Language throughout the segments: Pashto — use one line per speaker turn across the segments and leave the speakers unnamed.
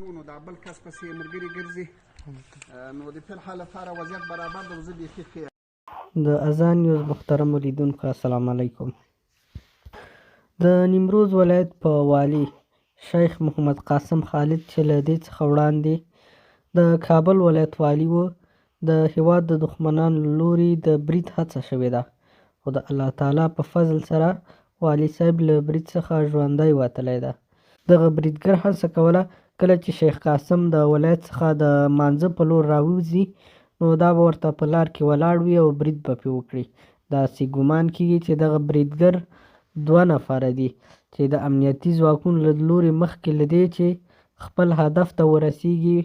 نو دا بل کس پسې ملګري ګرځي نو د فی الحال لپاره وضعیت برابر دی او زه بیخي ښه یم.
د اذان نیوز محترمو لیدونکو السلام علیکم. د نیمروز ولایت په والي شیخ محمد قاسم خالد چې له دې څخه وړاندې د کابل ولایت والي و، د هیواد د دښمنانو له لوري د برید هڅه شوې ده، خو د الله تعالی په فضل سره والي صاحب له برید څخه ژوندی وتلی ده. دغه بریدګر هڅه کوله کله چې شیخ قاسم د ولایت څخه د مانځه په لور راوځي نو دا به ورته په لار کې ولاړ وي او برید به پرې وکړي. داسې ګمان کېږي چې دغه بریدګر 2 نفره دي چې د امنیتي ځواکونو له لوري مخکې له دې چې خپل هدف ته ورسیږي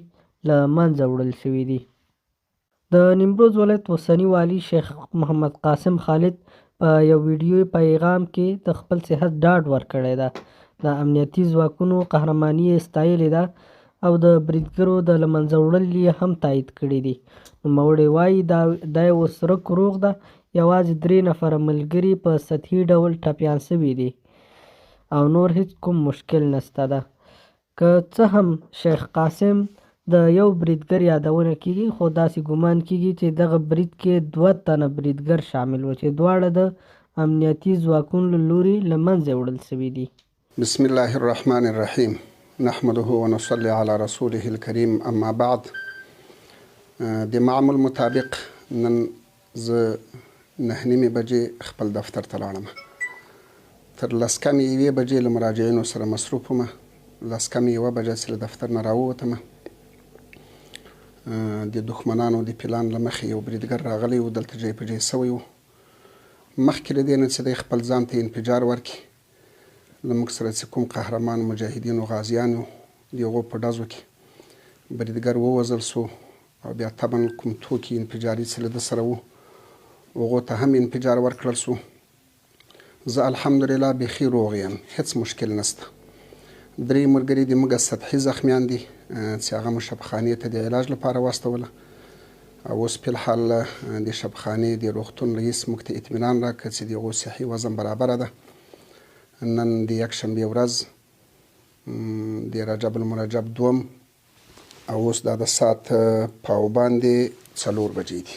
له منځه وړل شوي دي. د نیمروز ولایت اوسني والي شیخ محمد قاسم خالد په یو ویډیوي پیغام کې د خپل صحت ډاډ ورکړی ده. د امنیتي ځواکونو قهرماني یې ستایلې ده او د بریدګرو د له منځه وړل یې هم تایید کړي دي. نوموړی وایي دا یو څرک روغ ده، یوازې 3 نفره ملګري په سطحي ډول ټپیان شوي دي او نور هیڅ کوم مشکل نشته ده. که څه هم شیخ قاسم د یو بریدګر یادونه کېږي، خو داسې ګمان کېږي چې دغه برید کې 2 تنه بریدګر شامل و چې دواړه د امنیتي ځواکونو له لوري له منځه وړل شوي دي.
بسم الله الرحمن الرحیم نحمده ونصلي على رسوله الكريم اما بعد. د معمول مطابق نن زه 9:30 بجې خپل دفتر ته لاړم. تر 10:01 بجې له مراجعینو سره مصروف وم. 10:01 بجې چې له دفتر نه راووتم د دښمنانو د پلان له مخې یو بریدګر راغلی و، دلته جای په جای سوی و. مخکې له دې نه چې دی خپل ځان ته انفجار ورکړي، له موږ سره چې کوم قهرمان مجاهدین و غازیان وو د هغو په ډزو کې بریدګر ووژل سو او بیا طبعا کوم توکي انفجاري چې له ده سره وو هغو ته هم انفجار ورکړل سو. زه الحمدلله بیخي روغ یم، هیڅ مشکل نشته. 3 ملګري د موږ سطحي زخمیان دي چې هغه مو شفاخانې ته د علاج لپاره واستوله او اوس فی الحال د شفاخانې د روغتون رئیس موږ ته اطمینان راکړ چې د هغو صحي وضع برابره ده. نن د یکشنبې ورځ د رجب المرجب 2 او اوس دا د ساعت پاو باندې 4 بجې دي.